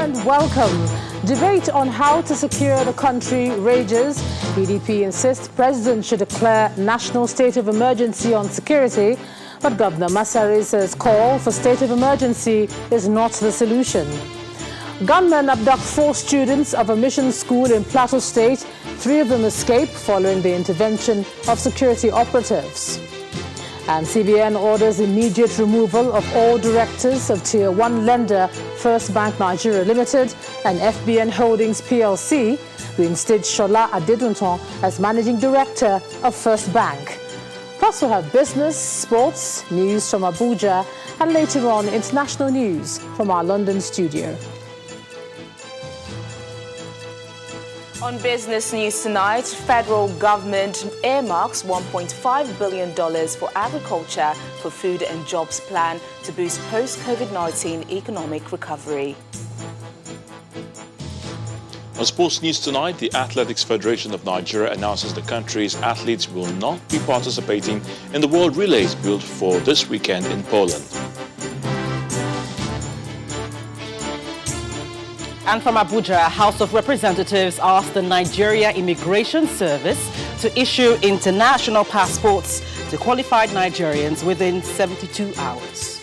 and welcome. Debate on how to secure the country rages. PDP insists President should declare national state of emergency on security, but Governor Masari says call for state of emergency is not the solution. Gunmen abduct 4 students of a mission school in Plateau State. 3 of them escape following the intervention of security operatives. And CBN orders immediate removal of all directors of Tier 1 lender First Bank Nigeria Limited and FBN Holdings PLC, reinstate Shola Adedunton as Managing Director of First Bank. Plus we'll have business, sports, news from Abuja, and later on international news from our London studio. On business news tonight, federal government earmarks $1.5 billion for agriculture for food and jobs plan to boost post-COVID-19 economic recovery. On sports news tonight, the Athletics Federation of Nigeria announces the country's athletes will not be participating in the World Relays built for this weekend in Poland. And from Abuja, House of Representatives asked the Nigeria Immigration Service to issue international passports to qualified Nigerians within 72 hours.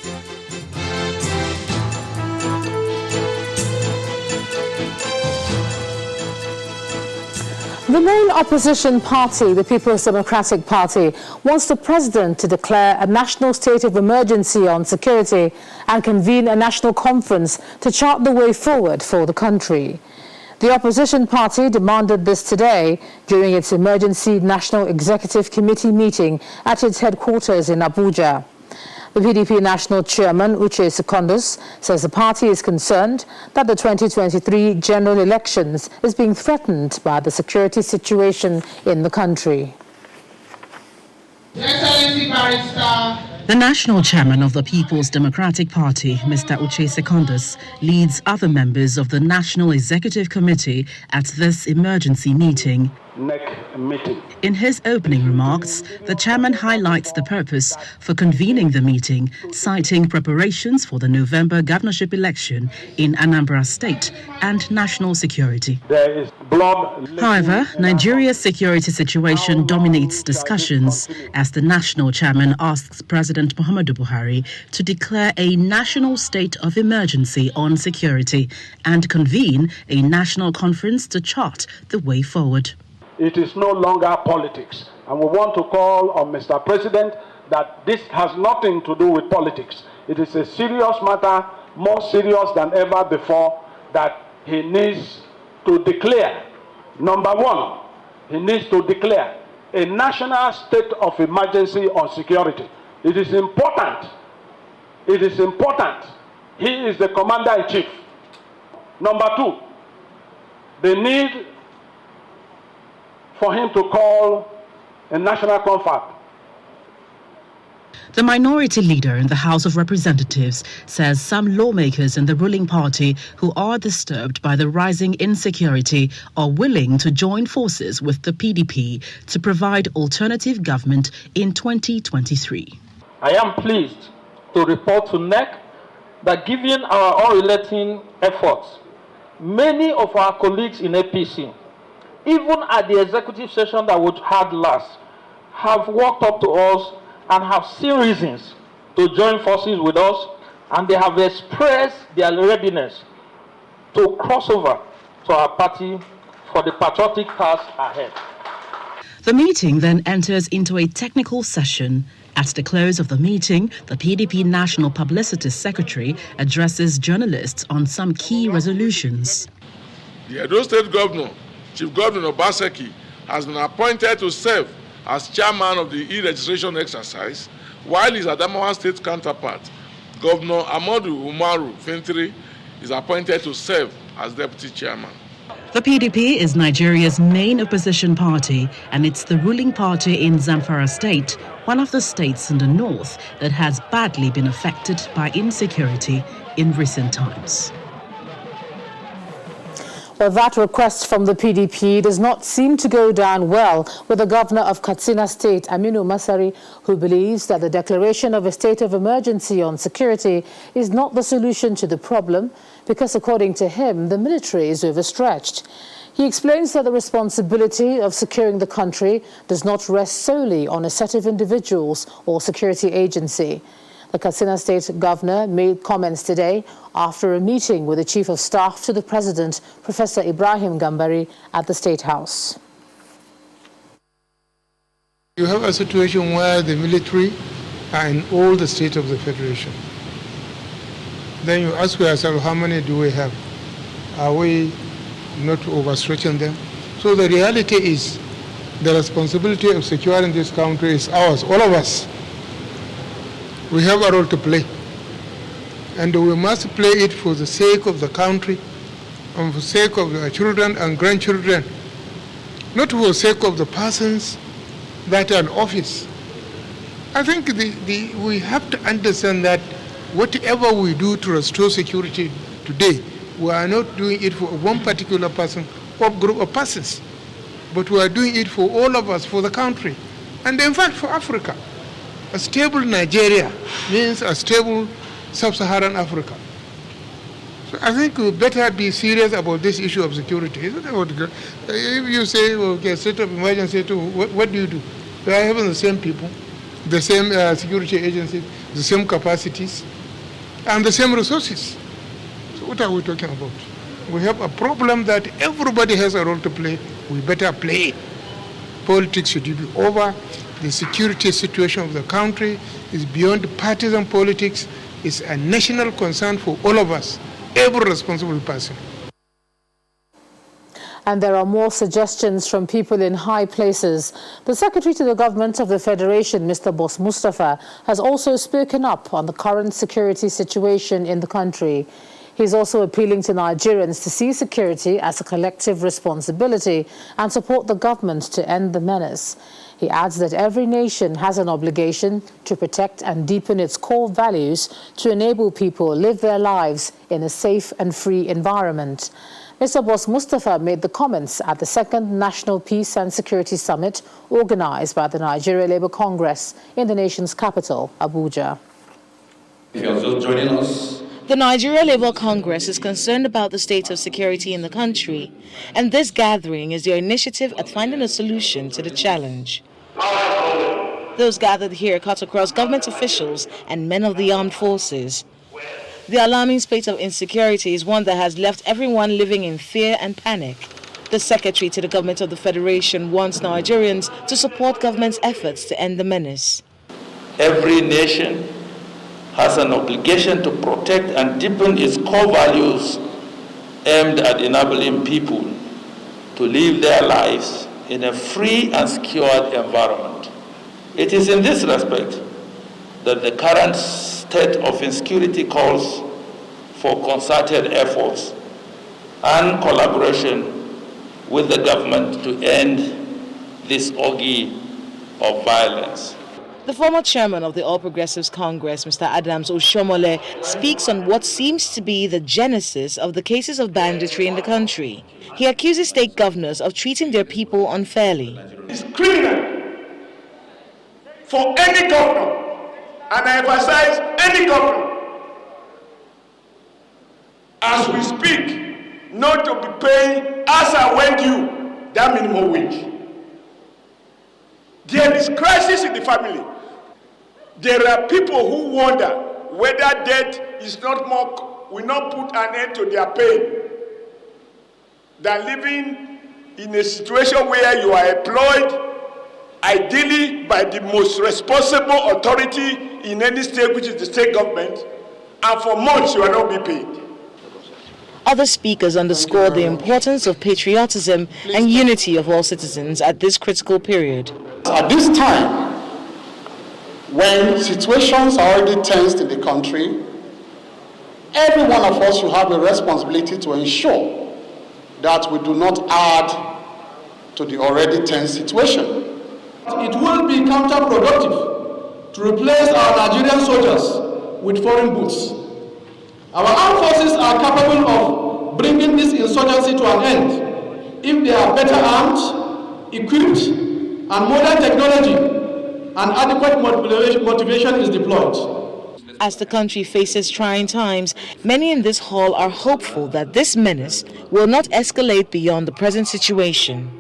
The main opposition party, the People's Democratic Party, wants the president to declare a national state of emergency on security and convene a national conference to chart the way forward for the country. The opposition party demanded this today during its Emergency National Executive Committee meeting at its headquarters in Abuja. The PDP National Chairman, Uche Secondus, says the party is concerned that the 2023 general elections is being threatened by the security situation in the country. The national chairman of the People's Democratic Party, Mr. Uche Secondus, leads other members of the National Executive Committee at this emergency meeting. In his opening remarks, the chairman highlights the purpose for convening the meeting, citing preparations for the November governorship election in Anambra State and national security. However, Nigeria's security situation dominates discussions as the national chairman asks President Muhammadu Buhari to declare a national state of emergency on security and convene a national conference to chart the way forward. It is no longer politics. And we want to call on Mr. President that this has nothing to do with politics. It is a serious matter, more serious than ever before, that he needs to declare. Number one, he needs to declare a national state of emergency on security. It is important. It is important. He is the commander-in-chief. Number two, the need for him to call a national conference. The minority leader in the House of Representatives says some lawmakers in the ruling party who are disturbed by the rising insecurity are willing to join forces with the PDP to provide alternative government in 2023. I am pleased to report to NEC that given our unrelenting efforts, many of our colleagues in APC, even at the executive session that we had last, have walked up to us and have seen reasons to join forces with us, and they have expressed their readiness to cross over to our party for the patriotic task ahead. The meeting then enters into a technical session. At the close of the meeting, the PDP National Publicity Secretary addresses journalists on some key resolutions. The Edo State Governor, Chief Governor Obaseki, has been appointed to serve as chairman of the e-registration exercise, while his Adamawa State counterpart, Governor Amadu Umaru Fintiri, is appointed to serve as deputy chairman. The PDP is Nigeria's main opposition party, and it's the ruling party in Zamfara State, one of the states in the north that has badly been affected by insecurity in recent times. Well, that request from the PDP does not seem to go down well with the governor of Katsina State, Aminu Masari, who believes that the declaration of a state of emergency on security is not the solution to the problem because, according to him, the military is overstretched. He explains that the responsibility of securing the country does not rest solely on a set of individuals or security agency. The Katsina State Governor made comments today after a meeting with the Chief of Staff to the President, Professor Ibrahim Gambari, at the State House. You have a situation where the military are in all the states of the Federation. Then you ask yourself, how many do we have? Are we not overstretching them? So the reality is the responsibility of securing this country is ours, all of us. We have a role to play, and we must play it for the sake of the country and for the sake of our children and grandchildren, not for the sake of the persons that are in office. I think we have to understand that whatever we do to restore security today, we are not doing it for one particular person or group of persons, but we are doing it for all of us, for the country, and in fact for Africa. A stable Nigeria means a stable sub-Saharan Africa. So I think we better be serious about this issue of security. Isn't it? If you say, okay, state of emergency, what do you do? We are having the same people, the same security agencies, the same capacities, and the same resources. So what are we talking about? We have a problem that everybody has a role to play. We better play it. Politics should be over. The security situation of the country is beyond partisan politics. It's a national concern for all of us, every responsible person. And there are more suggestions from people in high places. The Secretary to the Government of the Federation, Mr. Boss Mustafa, has also spoken up on the current security situation in the country. He's also appealing to Nigerians to see security as a collective responsibility and support the government to end the menace. He adds that every nation has an obligation to protect and deepen its core values to enable people live their lives in a safe and free environment. Mr. Boss Mustafa made the comments at the second National Peace and Security Summit organized by the Nigeria Labour Congress in the nation's capital, Abuja. If you're just joining us, the Nigeria Labour Congress is concerned about the state of security in the country, and this gathering is their initiative at finding a solution to the challenge. Those gathered here cut across government officials and men of the armed forces. The alarming state of insecurity is one that has left everyone living in fear and panic. The Secretary to the Government of the Federation wants Nigerians to support government's efforts to end the menace. every nation has an obligation to protect and deepen its core values aimed at enabling people to live their lives in a free and secured environment. It is in this respect that the current state of insecurity calls for concerted efforts and collaboration with the government to end this orgy of violence. The former chairman of the All Progressives Congress, Mr. Adams Oshomole, speaks on what seems to be the genesis of the cases of banditry in the country. He accuses state governors of treating their people unfairly. It's criminal for any governor, and I emphasize any governor, as we speak, not to be paying as and when due that minimum wage. There is crisis in the family. There are people who wonder whether death is not more, will not put an end to their pain than living in a situation where you are employed, ideally by the most responsible authority in any state, which is the state government, and for months you are not being paid. Other speakers underscored the importance of patriotism and unity of all citizens at this critical period. At this time, when situations are already tensed in the country, every one of us should have a responsibility to ensure that we do not add to the already tense situation. It will be counterproductive to replace our Nigerian soldiers with foreign boots. Our armed forces are capable of bringing this insurgency to an end if they are better armed, equipped, and modern technology and adequate motivation is deployed. As the country faces trying times, many in this hall are hopeful that this menace will not escalate beyond the present situation.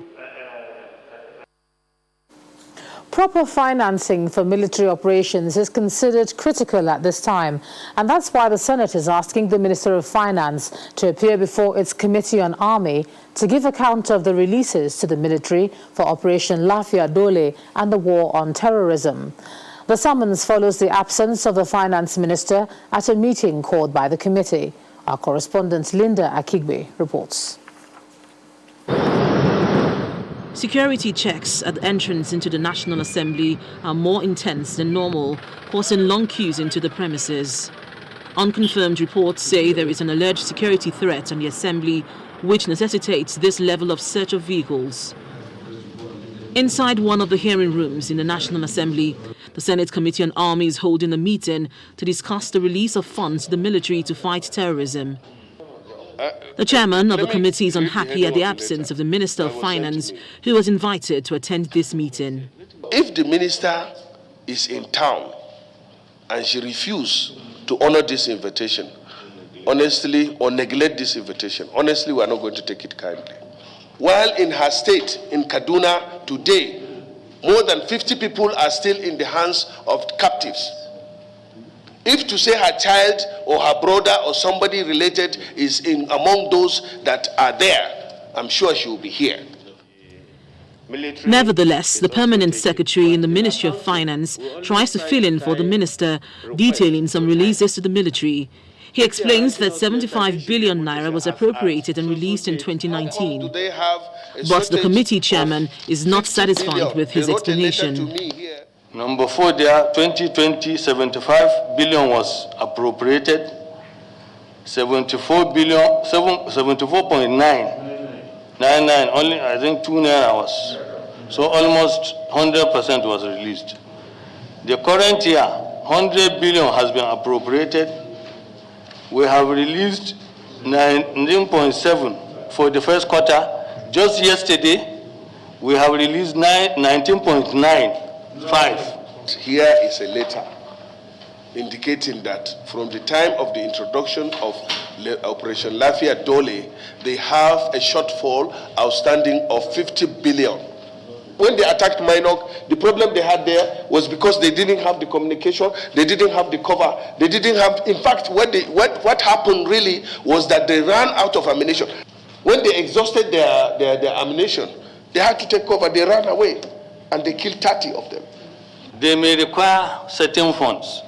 Proper financing for military operations is considered critical at this time, and that's why the Senate is asking the Minister of Finance to appear before its Committee on Army to give account of the releases to the military for Operation Lafia Dole and the war on terrorism. The summons follows the absence of the Finance Minister at a meeting called by the committee. Our correspondent Linda Akigbe reports. Security checks at the entrance into the National Assembly are more intense than normal, causing long queues into the premises. Unconfirmed reports say there is an alleged security threat on the Assembly, which necessitates this level of search of vehicles. Inside one of the hearing rooms in the National Assembly, the Senate Committee on Army is holding a meeting to discuss the release of funds to the military to fight terrorism. The chairman of the committee is unhappy at the absence of the Minister of Finance, who was invited to attend this meeting. If the minister is in town and she refuses to honor this invitation, honestly, or neglect this invitation, honestly, we are not going to take it kindly. While in her state, in Kaduna, today, more than 50 people are still in the hands of captives. If to say her child or her brother or somebody related is among those that are there, I'm sure she will be here. Nevertheless, the permanent secretary in the Ministry of Finance tries to fill in for the minister, detailing some releases to the military. He explains that 75 billion naira was appropriated and released in 2019. But the committee chairman is not satisfied with his explanation. Number 4 there, 2020, 75 billion was appropriated, 74.999, only I think 2 naira was. So almost 100% was released. The current year, 100 billion has been appropriated. We have released 19.7 for the first quarter. Just yesterday, we have released 19.95. Here is a letter indicating that from the time of the introduction of Operation Lafia Dole, they have a shortfall outstanding of 50 billion. When they attacked Minok, the problem they had there was because they didn't have the communication, they didn't have the cover, they didn't have, in fact, what happened really was that they ran out of ammunition. When they exhausted their ammunition, they had to take cover, they ran away, and they killed 30 of them. They may require certain funds,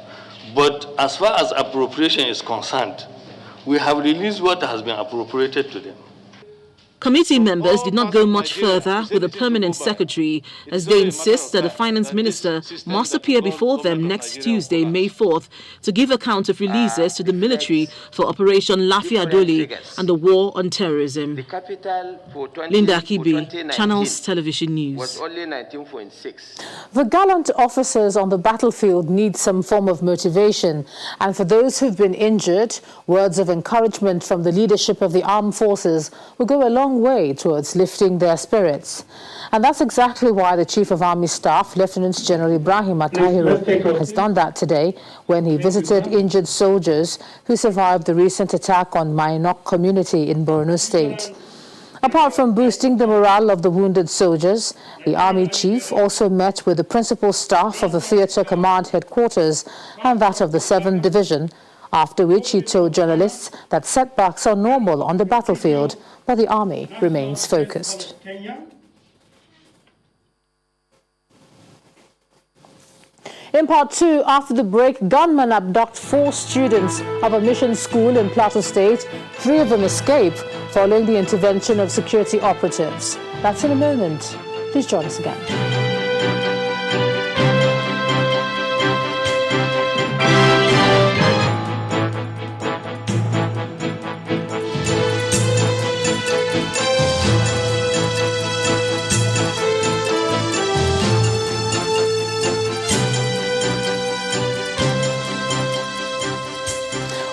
but as far as appropriation is concerned, we have released what has been appropriated to them. Committee members did not go much further with the permanent secretary, as they insist that the finance minister must appear before them next Tuesday, May 4th, to give account of releases to the military for Operation Lafia Dole and the war on terrorism. Linda Akibi, Channels Television News. Was only 19.6. The gallant officers on the battlefield need some form of motivation, and for those who've been injured, words of encouragement from the leadership of the armed forces will go a long way towards lifting their spirits. And that's exactly why the Chief of Army Staff, Lieutenant General Ibrahim Atahiru, has done that today when he visited injured soldiers who survived the recent attack on Minok community in Borno State. Apart from boosting the morale of the wounded soldiers, the Army Chief also met with the principal staff of the Theatre Command Headquarters and that of the 7th Division, after which he told journalists that setbacks are normal on the battlefield, but the Army remains focused. In part 2, after the break, gunmen abduct 4 students of a mission school in Plateau State. 3 of them escape following the intervention of security operatives. That's in a moment. Please join us again.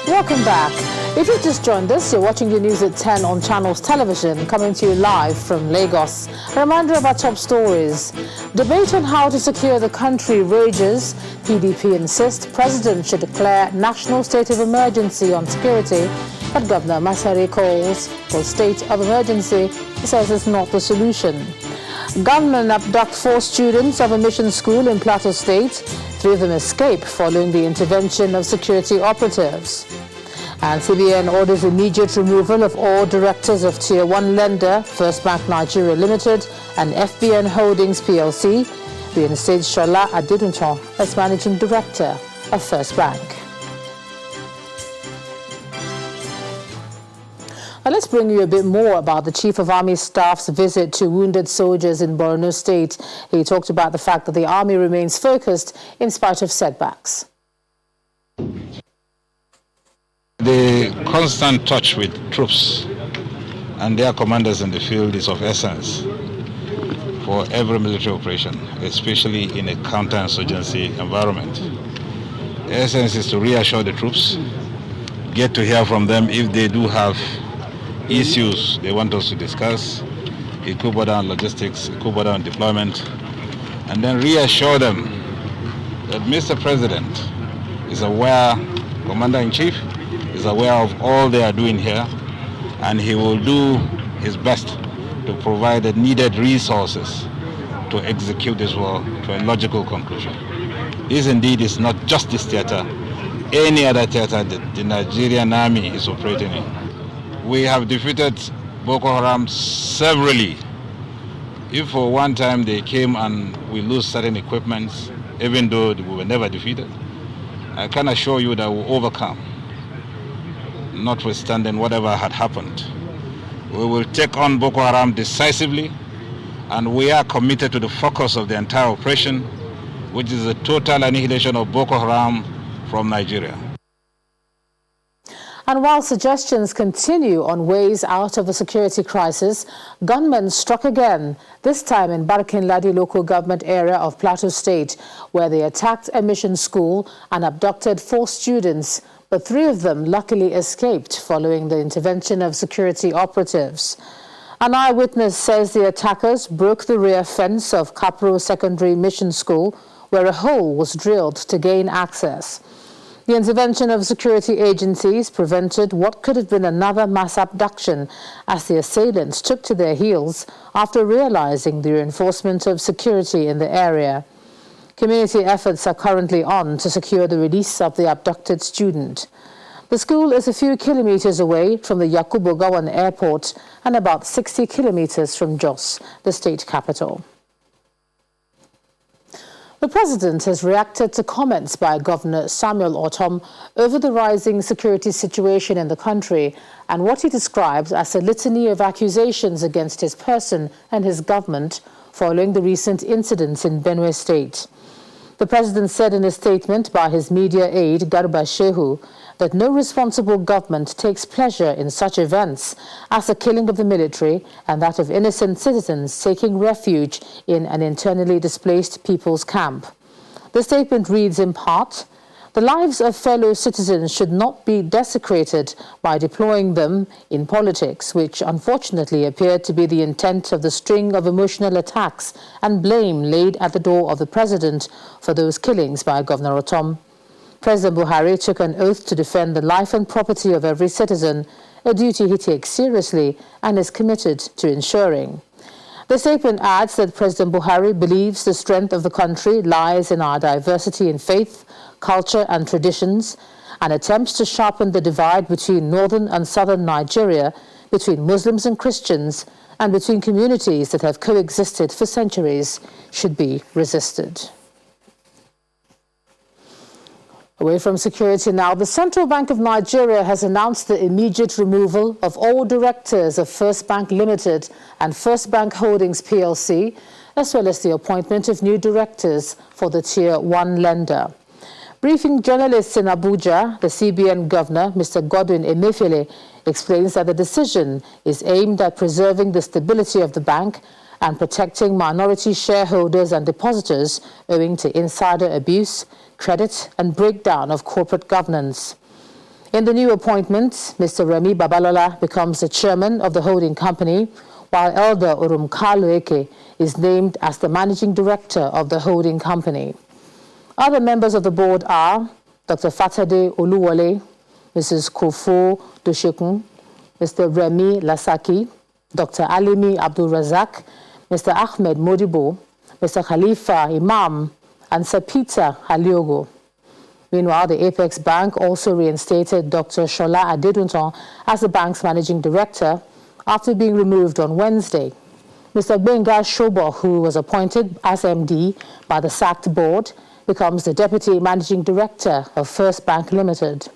Welcome back. If you've just joined us, you're watching the news at 10 on Channels Television, coming to you live from Lagos. A reminder of our top stories. Debate on how to secure the country rages. PDP insists President should declare national state of emergency on security, but Governor Masari calls for state of emergency. He says it's not the solution. Gunmen abduct 4 students of a mission school in Plateau State. 3 of them escape following the intervention of security operatives. And CBN orders immediate removal of all directors of Tier 1 lender, First Bank Nigeria Limited and FBN Holdings PLC. Reinstates Shola Adedunton as Managing Director of First Bank. Now let's bring you a bit more about the Chief of Army Staff's visit to wounded soldiers in Borno State. He talked about the fact that the Army remains focused in spite of setbacks. The constant touch with troops and their commanders in the field is of essence for every military operation, especially in a counterinsurgency environment. The essence is to reassure the troops, get to hear from them if they do have issues they want us to discuss, it could border on logistics, it could border on deployment, and then reassure them that Mr. President is aware, Commander-in-Chief, is aware of all they are doing here, and he will do his best to provide the needed resources to execute this war to a logical conclusion. This indeed is not just this theater, any other theater that the Nigerian Army is operating in. We have defeated Boko Haram severally. If for one time they came and we lose certain equipments, even though we were never defeated, I can assure you that we'll overcome, notwithstanding whatever had happened. We will take on Boko Haram decisively, and we are committed to the focus of the entire operation, which is the total annihilation of Boko Haram from Nigeria. And while suggestions continue on ways out of the security crisis, gunmen struck again, this time in Barkin-Ladi local government area of Plateau State, where they attacked a mission school and abducted 4 students, but 3 of them luckily escaped following the intervention of security operatives. An eyewitness says the attackers broke the rear fence of Kapro Secondary Mission School, where a hole was drilled to gain access. The intervention of security agencies prevented what could have been another mass abduction, as the assailants took to their heels after realizing the reinforcement of security in the area. Community efforts are currently on to secure the release of the abducted student. The school is a few kilometers away from the Yakubu Gowon Airport and about 60 kilometers from Jos, the state capital. The President has reacted to comments by Governor Samuel Ortom over the rising security situation in the country and what he describes as a litany of accusations against his person and his government following the recent incidents in Benue State. The President said in a statement by his media aide, Garba Shehu, that no responsible government takes pleasure in such events as the killing of the military and that of innocent citizens taking refuge in an internally displaced people's camp. The statement reads in part, "The lives of fellow citizens should not be desecrated by deploying them in politics, which unfortunately appeared to be the intent of the string of emotional attacks and blame laid at the door of the President for those killings by Governor Ortom. President Buhari took an oath to defend the life and property of every citizen, a duty he takes seriously and is committed to ensuring." The statement adds that President Buhari believes the strength of the country lies in our diversity in faith, culture and traditions, and attempts to sharpen the divide between northern and southern Nigeria, between Muslims and Christians, and between communities that have coexisted for centuries should be resisted. Away from security now, the Central Bank of Nigeria has announced the immediate removal of all directors of First Bank Limited and First Bank Holdings PLC, as well as the appointment of new directors for the Tier 1 lender. Briefing journalists in Abuja, the CBN Governor, Mr. Godwin Emefiele, explains that the decision is aimed at preserving the stability of the bank and protecting minority shareholders and depositors owing to insider abuse, credit and breakdown of corporate governance. In the new appointment, Mr. Remi Babalola becomes the chairman of the holding company, while Elder Orumkalo Eke is named as the managing director of the holding company. Other members of the board are Dr. Fatade Oluwole, Mrs. Kofo Doshekun, Mr. Remi Lasaki, Dr. Alimi Abdul Razak, Mr. Ahmed Modibo, Mr. Khalifa Imam, and Sir Peter Haliogo. Meanwhile, the Apex Bank also reinstated Dr. Shola Adedunton as the bank's managing director after being removed on Wednesday. Mr. Benga Shobo, who was appointed as MD by the sacked board, becomes the deputy managing director of First Bank Limited.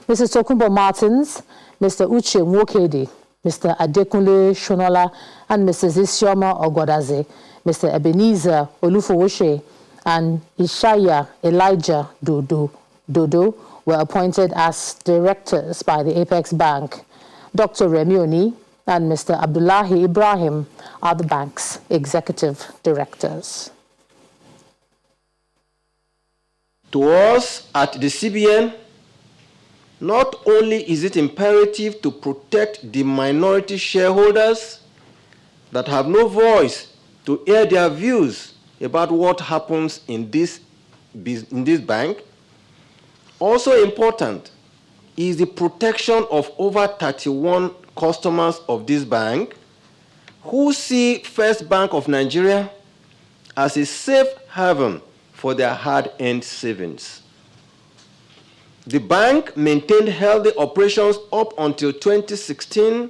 Mrs. Tokumbo Martins, Mr. Uche Nwokedi, Mr. Adekunle Shonola, and Mrs. Isioma Ogodaze, Mr. Ebenezer Olufowoshe, and Ishaya Elijah Dodo were appointed as directors by the Apex Bank. Dr. Remioni and Mr. Abdullahi Ibrahim are the bank's executive directors. To us at the CBN, not only is it imperative to protect the minority shareholders that have no voice to air their views about what happens in this bank, also important is the protection of over 31 customers of this bank who see First Bank of Nigeria as a safe haven for their hard-earned savings. The bank maintained healthy operations up until 2016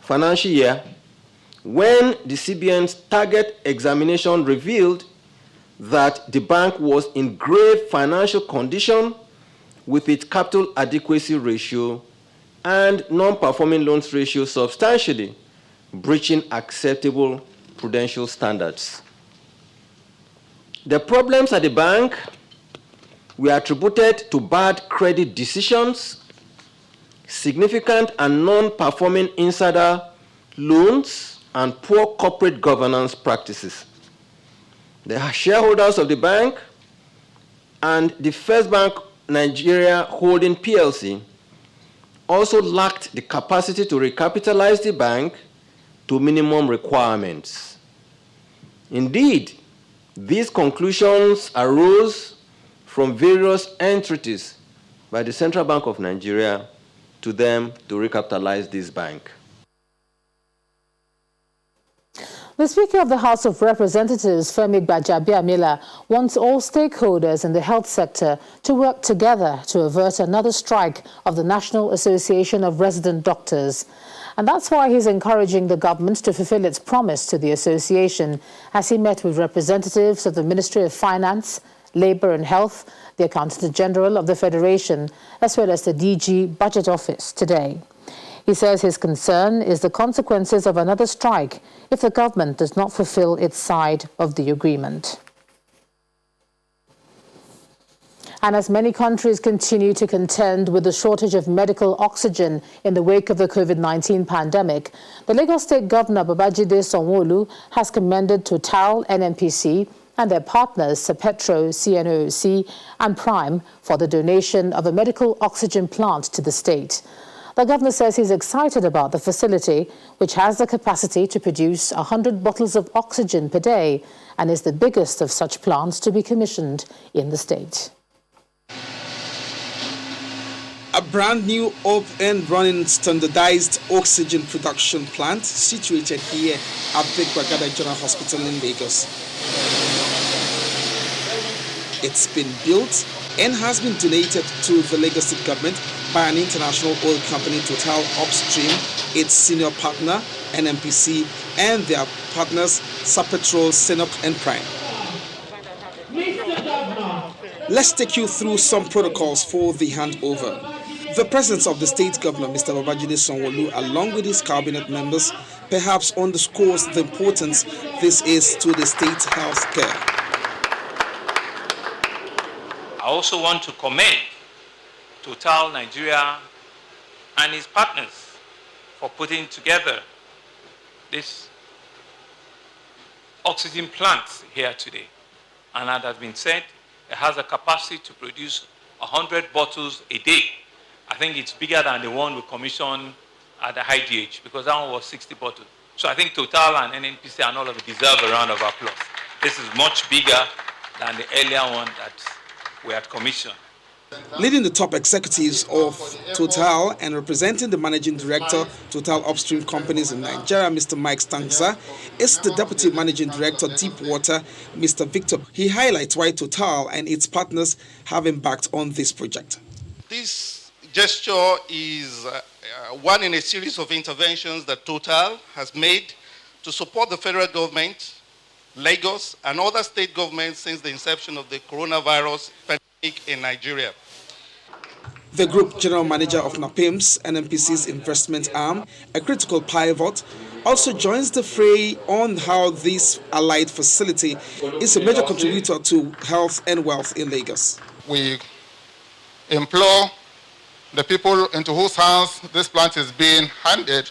financial year, when the CBN's target examination revealed that the bank was in grave financial condition with its capital adequacy ratio and non-performing loans ratio substantially breaching acceptable prudential standards. The problems at the bank were attributed to bad credit decisions, significant and non-performing insider loans, and poor corporate governance practices. The shareholders of the bank and the First Bank Nigeria Holding PLC also lacked the capacity to recapitalize the bank to minimum requirements. Indeed, these conclusions arose from various entreaties by the Central Bank of Nigeria to them to recapitalize this bank. The Speaker of the House of Representatives, Femi Gbajabiamila, wants all stakeholders in the health sector to work together to avert another strike of the National Association of Resident Doctors. And that's why he's encouraging the government to fulfill its promise to the association as he met with representatives of the Ministry of Finance, Labour and Health, the Accountant General of the Federation, as well as the DG Budget Office today. He says his concern is the consequences of another strike if the government does not fulfill its side of the agreement. And as many countries continue to contend with the shortage of medical oxygen in the wake of the COVID-19 pandemic, the Lagos State Governor Babajide Sanwo-Olu has commended Total, NNPC, and their partners Sepetro, CNOOC, and Prime for the donation of a medical oxygen plant to the state. The governor says he's excited about the facility, which has the capacity to produce 100 bottles of oxygen per day and is the biggest of such plants to be commissioned in the state. A brand new up-and-running standardized oxygen production plant situated here at the Gbagada General Hospital in Lagos. It's been built and has been donated to the Lagos State government by an international oil company, Total Upstream, its senior partner, NNPC, and their partners, Sapetro, Senok, and Prime. Let's take you through some protocols for the handover. The presence of the state governor, Mr. Babajide Sanwo-Olu, along with his cabinet members, perhaps underscores the importance this is to the state's health care. I also want to commend Total Nigeria and his partners for putting together this oxygen plant here today. And as has been said, it has a capacity to produce 100 bottles a day I think it's bigger than the one we commissioned at the IDH, because that one was 60 bottles. So I think Total and NNPC and all of it deserve a round of applause. This is much bigger than the earlier one that we had commissioned. Leading the top executives of Total and representing the managing director, Total Upstream Companies in Nigeria, Mr. Mike Stanza, is the deputy managing director, Deepwater, Mr. Victor. He highlights why Total and its partners have embarked on this project. This gesture is one in a series of interventions that Total has made to support the federal government, Lagos, and other state governments since the inception of the coronavirus pandemic in Nigeria. The Group General Manager of NAPIMS, NNPC's investment arm, a critical pivot, also joins the fray on how this allied facility is a major contributor to health and wealth in Lagos. We implore the people into whose hands this plant is being handed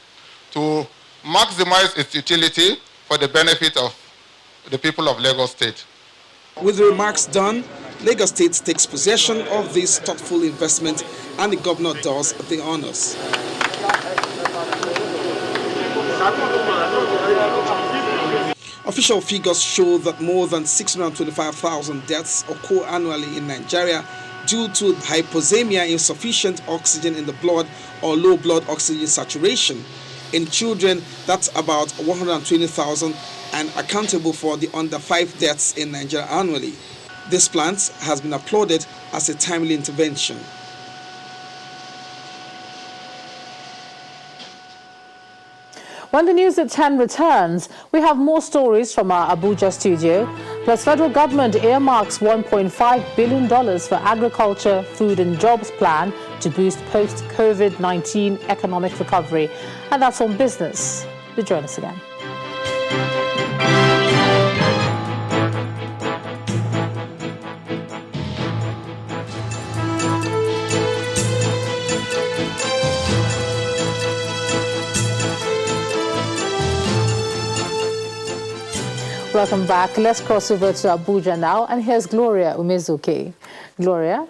to maximize its utility for the benefit of the people of Lagos State. With the remarks done, Lagos State takes possession of this thoughtful investment and the governor does the honors. Official figures show that more than 625,000 deaths occur annually in Nigeria due to hypoxemia, insufficient oxygen in the blood, or low blood oxygen saturation. In children, that's about 120,000 and accountable for the under 5 deaths in Nigeria annually. This plant has been applauded as a timely intervention. When the news at 10 returns, we have more stories from our Abuja studio. Plus, federal government earmarks $1.5 billion for agriculture, food and jobs plan to boost post-COVID-19 economic recovery. And that's on business. Do join us again. Welcome back. Let's cross over to Abuja now. And here's Gloria Umezuke. Gloria.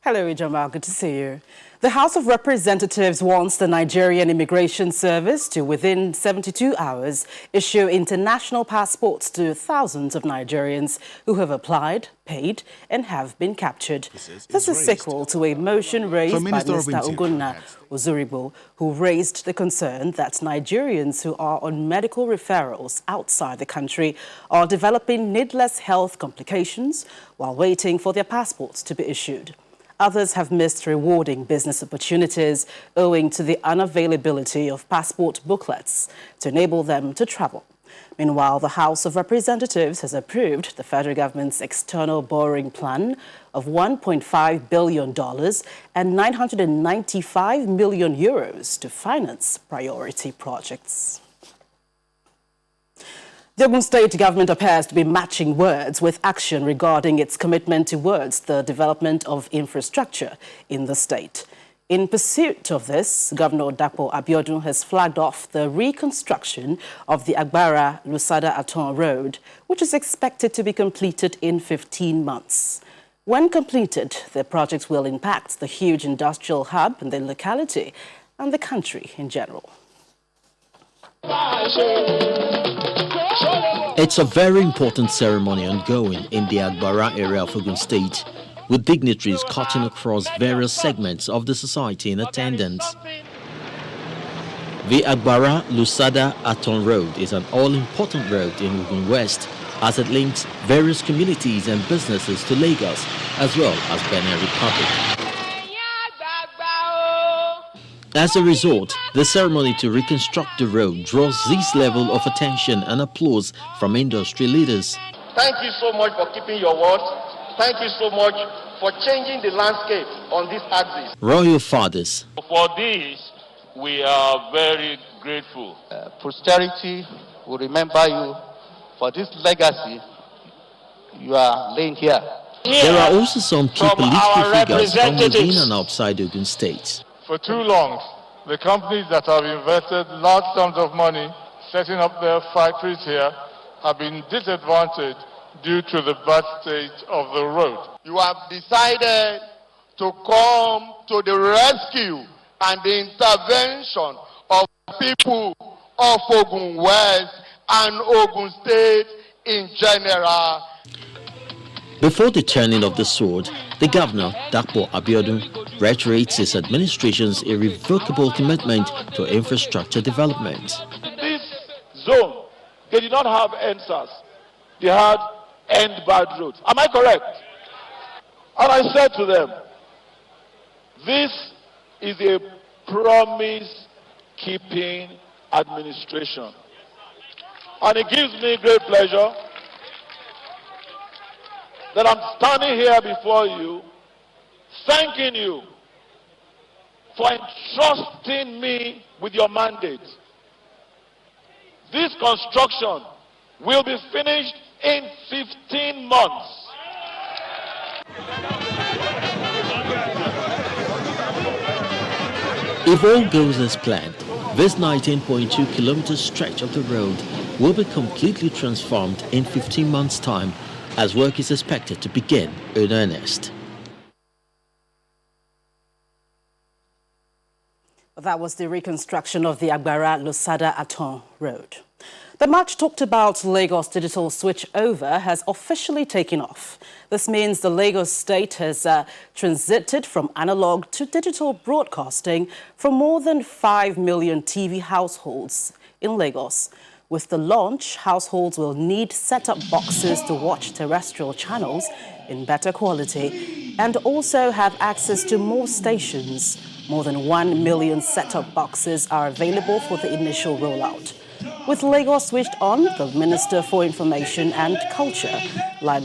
Hello, Ijoma. Good to see you. The House of Representatives wants the Nigerian Immigration Service to, within 72 hours, issue international passports to thousands of Nigerians who have applied, paid, and have been captured. This is sequel to a motion raised by Mr. Ogunna Ozuribo, who raised the concern that Nigerians who are on medical referrals outside the country are developing needless health complications while waiting for their passports to be issued. Others have missed rewarding business opportunities owing to the unavailability of passport booklets to enable them to travel. Meanwhile, the House of Representatives has approved the federal government's external borrowing plan of $1.5 billion and 995 million euros to finance priority projects. The Ogun State government appears to be matching words with action regarding its commitment towards the development of infrastructure in the state. In pursuit of this, Governor Dapo Abiodun has flagged off the reconstruction of the Agbara-Lusada-Aton Road, which is expected to be completed in 15 months. When completed, the project will impact the huge industrial hub in the locality and the country in general. It's a very important ceremony ongoing in the Agbara area of Ogun State, with dignitaries cutting across various segments of the society in attendance. The Agbara-Lusada-Aton Road is an all-important road in Ogun West, as it links various communities and businesses to Lagos, as well as Benin Republic. As a result, the ceremony to reconstruct the road draws this level of attention and applause from industry leaders. Thank you so much for keeping your word. Thank you so much for changing the landscape on this axis. Royal fathers. For this, we are very grateful. Posterity will remember you for this legacy you are laying here. There are also some key political figures from within and outside Ogun State. For too long, the companies that have invested large sums of money setting up their factories here have been disadvantaged due to the bad state of the road. You have decided to come to the rescue and the intervention of people of Ogun West and Ogun State in general. Before the turning of the sword, the governor, Dapo Abiodun, reiterates his administration's irrevocable commitment to infrastructure development. This zone, they did not have NSAS. They had end bad roads. Am I correct? And I said to them, this is a promise-keeping administration. And it gives me great pleasure that I'm standing here before you, thanking you for entrusting me with your mandate. This construction will be finished in 15 months. If all goes as planned, this 19.2 kilometer stretch of the road will be completely transformed in 15 months' time, as work is expected to begin in earnest. That was the reconstruction of the Agbara-Losada-Aton road. The much talked about Lagos digital switchover has officially taken off. This means the Lagos state has transited from analog to digital broadcasting for more than 5 million TV households in Lagos. With the launch, households will need set-top boxes to watch terrestrial channels in better quality and also have access to more stations. More than 1 million set-top boxes are available for the initial rollout. With Lagos switched on, the Minister for Information and Culture, Lai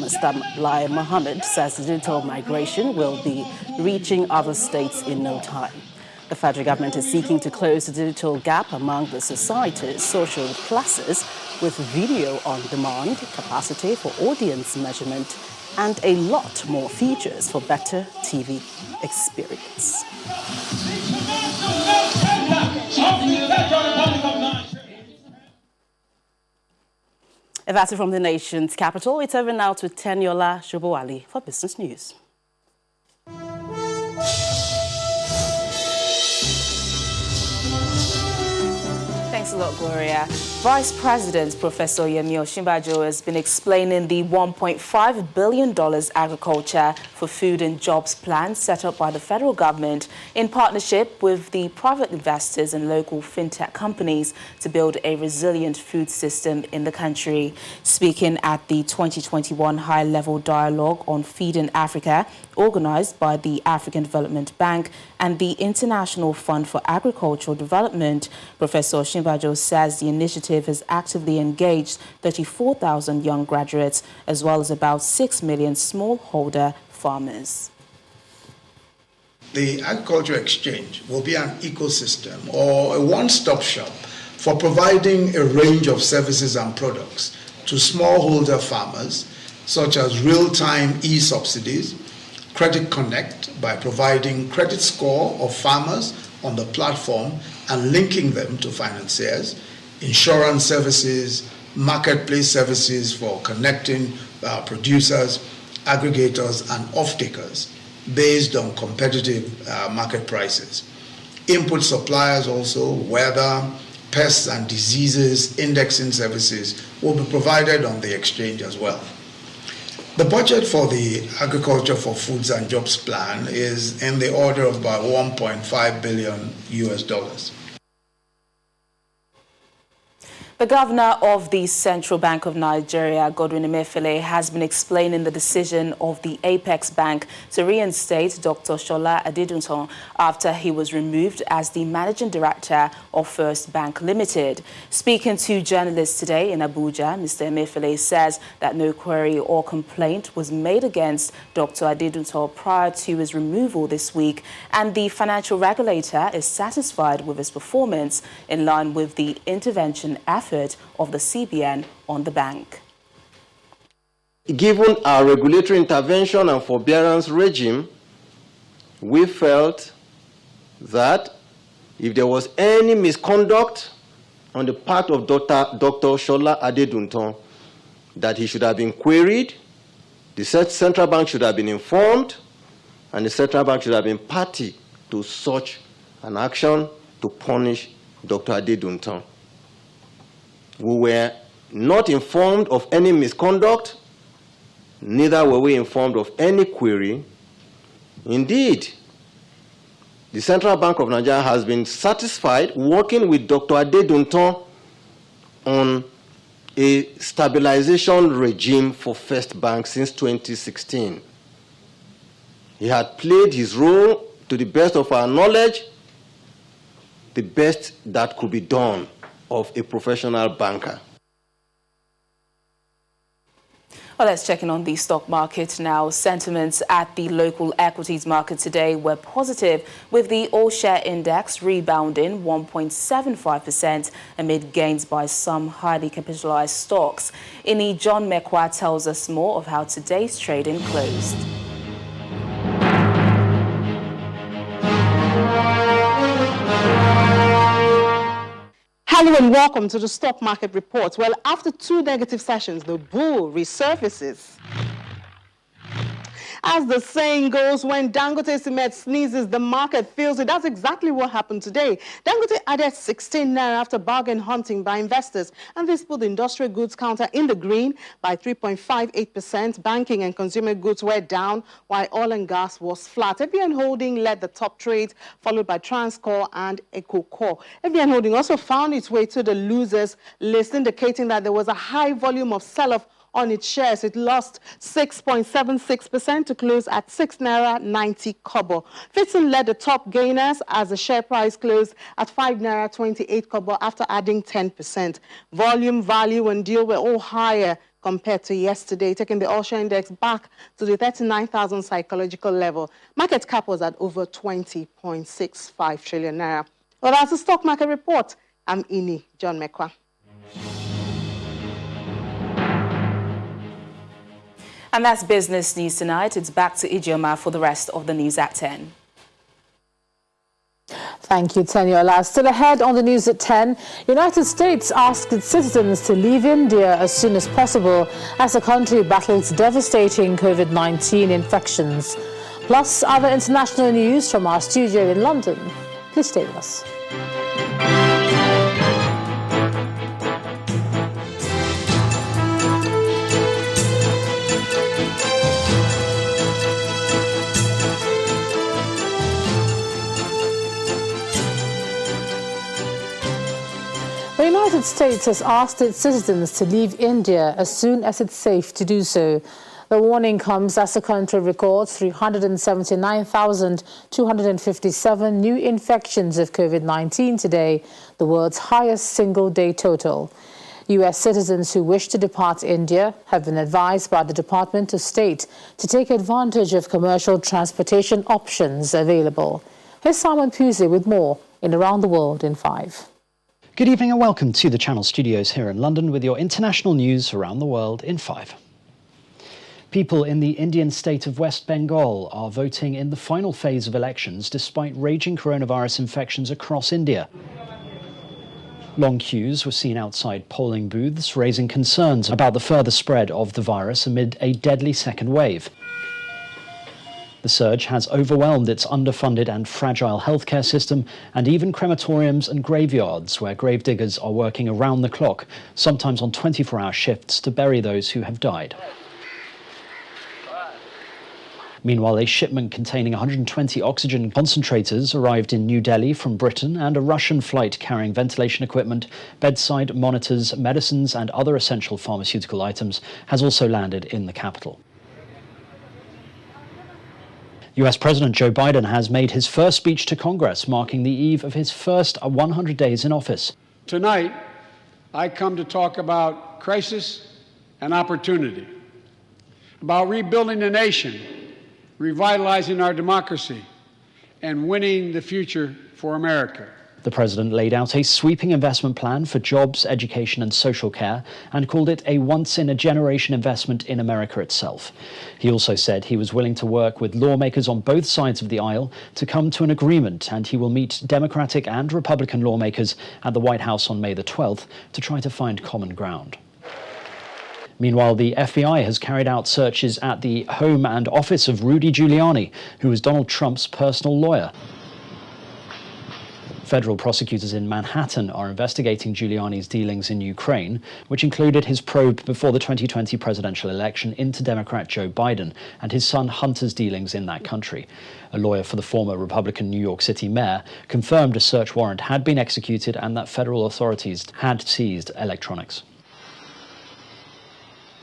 Mohammed, says digital migration will be reaching other states in no time. The federal government is seeking to close the digital gap among the society's social classes with video on demand, capacity for audience measurement, and a lot more features for better TV experience. And that's it from the nation's capital. It's over now to Teniola Shobowali for Business News. Thanks a lot, Gloria. Vice President Professor Yemi Osinbajo has been explaining the $1.5 billion agriculture for food and jobs plan set up by the federal government in partnership with the private investors and local fintech companies to build a resilient food system in the country. Speaking at the 2021 high-level dialogue on feeding Africa, organized by the African Development Bank and the International Fund for Agricultural Development, Professor Osinbajo says the initiative has actively engaged 34,000 young graduates as well as about 6 million smallholder farmers. The agriculture exchange will be an ecosystem or a one-stop shop for providing a range of services and products to smallholder farmers, such as real-time e-subsidies, Credit Connect by providing credit score of farmers on the platform and linking them to financiers, insurance services, marketplace services for connecting producers, aggregators, and off-takers based on competitive market prices. Input suppliers also, weather, pests and diseases, indexing services will be provided on the exchange as well. The budget for the Agriculture for Foods and Jobs plan is in the order of about $1.5 billion US. The governor of the Central Bank of Nigeria, Godwin Emefiele, has been explaining the decision of the Apex Bank to reinstate Dr. Shola Adedunton after he was removed as the managing director of First Bank Limited. Speaking to journalists today in Abuja, Mr. Emefiele says that no query or complaint was made against Dr. Adedunton prior to his removal this week, and the financial regulator is satisfied with his performance in line with the intervention effort of the CBN on the bank. Given our regulatory intervention and forbearance regime, we felt that if there was any misconduct on the part of Dr. Shola Adedunton, that he should have been queried, the central bank should have been informed, and the central bank should have been party to such an action to punish Dr. Adeduntan. We were not informed of any misconduct, neither were we informed of any query. Indeed, the Central Bank of Nigeria has been satisfied working with Dr. Adeduntan on a stabilization regime for First Bank since 2016. He had played his role to the best of our knowledge, the best that could be done of a professional banker. Well, let's check in on the stock market now. Sentiments at the local equities market today were positive, with the all-share index rebounding 1.75% amid gains by some highly capitalized stocks. Ini John Mekwa tells us more of how today's trading closed. Hello and welcome to the Stock Market Report. Well, after 2 negative sessions, the bull resurfaces. As the saying goes, when Dangote Cement sneezes, the market feels it. That's exactly what happened today. Dangote added 16 naira after bargain hunting by investors, and this put the industrial goods counter in the green by 3.58%. Banking and consumer goods were down, while oil and gas was flat. FBN Holding led the top trades, followed by Transcorp and EcoCorp. FBN Holding also found its way to the losers list, indicating that there was a high volume of sell-off on its shares. It lost 6.76% to close at 6 naira 90 kobo. Fitson led the top gainers as the share price closed at 5 naira 28 kobo after adding 10%. Volume, value, and deal were all higher compared to yesterday, taking the all-share index back to the 39,000 psychological level. Market cap was at over 20.65 trillion naira. Well, that's the stock market report. I'm Ini John Mekwa. And that's business news tonight. It's back to Ijeoma for the rest of the news at 10. Thank you, Teniola. Still ahead on the news at 10, United States asked its citizens to leave India as soon as possible as the country battles devastating COVID-19 infections. Plus other international news from our studio in London. Please stay with us. The United States has asked its citizens to leave India as soon as it's safe to do so. The warning comes as the country records 379,257 new infections of COVID-19 today, the world's highest single-day total. U.S. citizens who wish to depart India have been advised by the Department of State to take advantage of commercial transportation options available. Here's Simon Pusey with more in Around the World in 5. Good evening and welcome to the Channel Studios here in London with your international news around the world in 5. People in the Indian state of West Bengal are voting in the final phase of elections despite raging coronavirus infections across India. Long queues were seen outside polling booths, raising concerns about the further spread of the virus amid a deadly second wave. The surge has overwhelmed its underfunded and fragile healthcare system, and even crematoriums and graveyards where gravediggers are working around the clock, sometimes on 24-hour shifts, to bury those who have died. Meanwhile, a shipment containing 120 oxygen concentrators arrived in New Delhi from Britain, and a Russian flight carrying ventilation equipment, bedside monitors, medicines and other essential pharmaceutical items has also landed in the capital. US President Joe Biden has made his first speech to Congress, marking the eve of his first 100 days in office. Tonight, I come to talk about crisis and opportunity, about rebuilding the nation, revitalizing our democracy, and winning the future for America. The president laid out a sweeping investment plan for jobs, education and social care and called it a once-in-a-generation investment in America itself. He also said he was willing to work with lawmakers on both sides of the aisle to come to an agreement, and he will meet Democratic and Republican lawmakers at the White House on May the 12th to try to find common ground. Meanwhile, the FBI has carried out searches at the home and office of Rudy Giuliani, who was Donald Trump's personal lawyer. Federal prosecutors in Manhattan are investigating Giuliani's dealings in Ukraine, which included his probe before the 2020 presidential election into Democrat Joe Biden and his son Hunter's dealings in that country. A lawyer for the former Republican New York City mayor confirmed a search warrant had been executed and that federal authorities had seized electronics.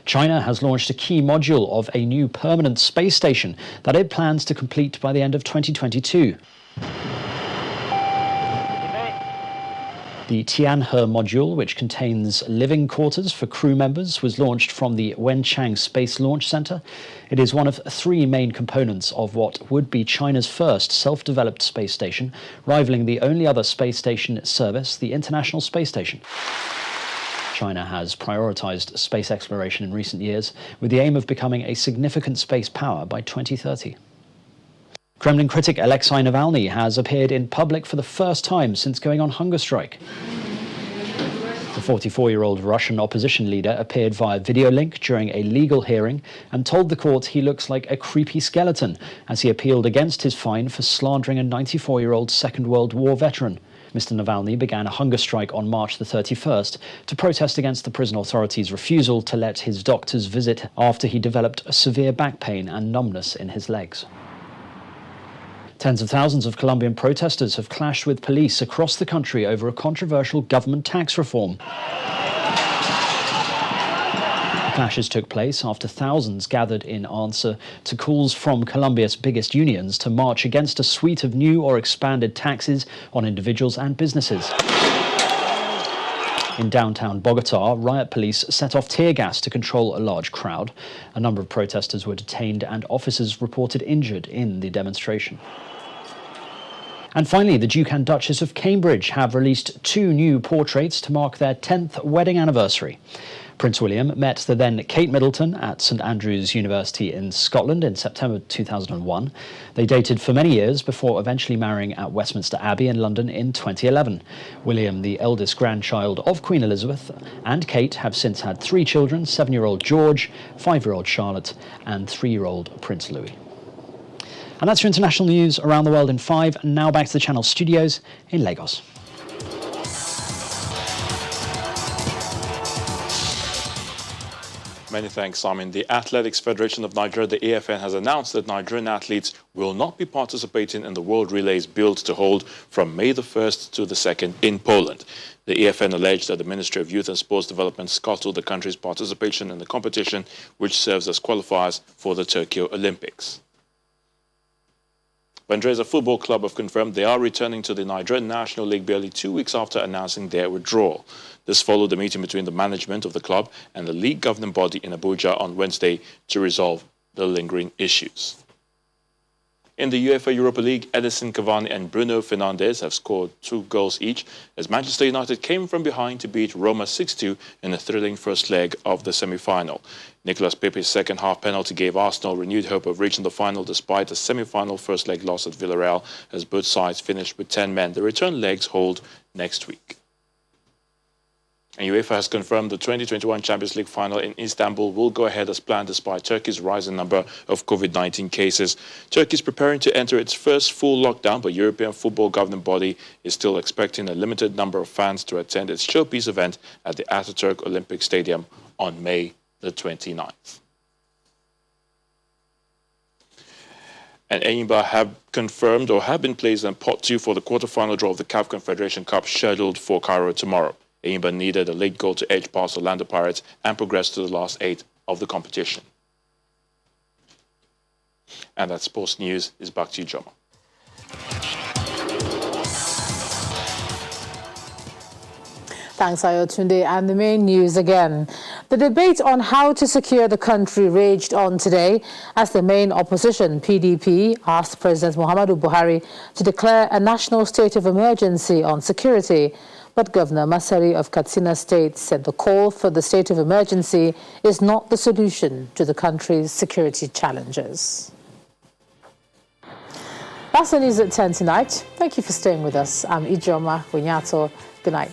China has launched a key module of a new permanent space station that it plans to complete by the end of 2022. The Tianhe module, which contains living quarters for crew members, was launched from the Wenchang Space Launch Center. It is one of 3 main components of what would be China's first self-developed space station, rivaling the only other space station service, the International Space Station. China has prioritized space exploration in recent years with the aim of becoming a significant space power by 2030. Kremlin critic Alexei Navalny has appeared in public for the first time since going on hunger strike. The 44-year-old Russian opposition leader appeared via video link during a legal hearing and told the court he looks like a creepy skeleton as he appealed against his fine for slandering a 94-year-old Second World War veteran. Mr. Navalny began a hunger strike on March the 31st to protest against the prison authorities' refusal to let his doctors visit after he developed severe back pain and numbness in his legs. Tens of thousands of Colombian protesters have clashed with police across the country over a controversial government tax reform. The clashes took place after thousands gathered in answer to calls from Colombia's biggest unions to march against a suite of new or expanded taxes on individuals and businesses. In downtown Bogota, riot police set off tear gas to control a large crowd. A number of protesters were detained and officers reported injured in the demonstration. And finally, the Duke and Duchess of Cambridge have released 2 new portraits to mark their 10th wedding anniversary. Prince William met the then Kate Middleton at St Andrews University in Scotland in September 2001. They dated for many years before eventually marrying at Westminster Abbey in London in 2011. William, the eldest grandchild of Queen Elizabeth, and Kate have since had 3 children, 7-year-old George, 5-year-old Charlotte, and 3-year-old Prince Louis. And that's your international news around the world in 5. And now back to the channel studios in Lagos. Many thanks, Simon. The Athletics Federation of Nigeria, the AFN, has announced that Nigerian athletes will not be participating in the World Relays built to hold from May the 1st to the 2nd in Poland. The AFN alleged that the Ministry of Youth and Sports Development scuttled the country's participation in the competition, which serves as qualifiers for the Tokyo Olympics. Bandresa Football Club have confirmed they are returning to the Nigerian National League barely 2 weeks after announcing their withdrawal. This followed a meeting between the management of the club and the league governing body in Abuja on Wednesday to resolve the lingering issues. In the UEFA Europa League, Edison Cavani and Bruno Fernandes have scored 2 goals each as Manchester United came from behind to beat Roma 6-2 in a thrilling first leg of the semi-final. Nicolas Pepe's second-half penalty gave Arsenal renewed hope of reaching the final despite a semi-final first-leg loss at Villarreal as both sides finished with 10 men. The return legs hold next week. And UEFA has confirmed the 2021 Champions League final in Istanbul will go ahead as planned despite Turkey's rising number of COVID-19 cases. Turkey is preparing to enter its first full lockdown, but European football governing body is still expecting a limited number of fans to attend its showpiece event at the Ataturk Olympic Stadium on May the 29th. And Enyimba have confirmed or have been placed in pot 2 for the quarter-final draw of the CAF Confederation Cup scheduled for Cairo tomorrow. Enyimba needed a late goal to edge past Orlando Pirates and progress to the last 8 of the competition. And that sports news is back to you, Joma. Thanks, Ayotunde. And the main news again. The debate on how to secure the country raged on today as the main opposition, PDP, asked President Muhammadu Buhari to declare a national state of emergency on security. But Governor Masari of Katsina State said the call for the state of emergency is not the solution to the country's security challenges. That's the news at 10 tonight. Thank you for staying with us. I'm Ijoma Winyato. Good night.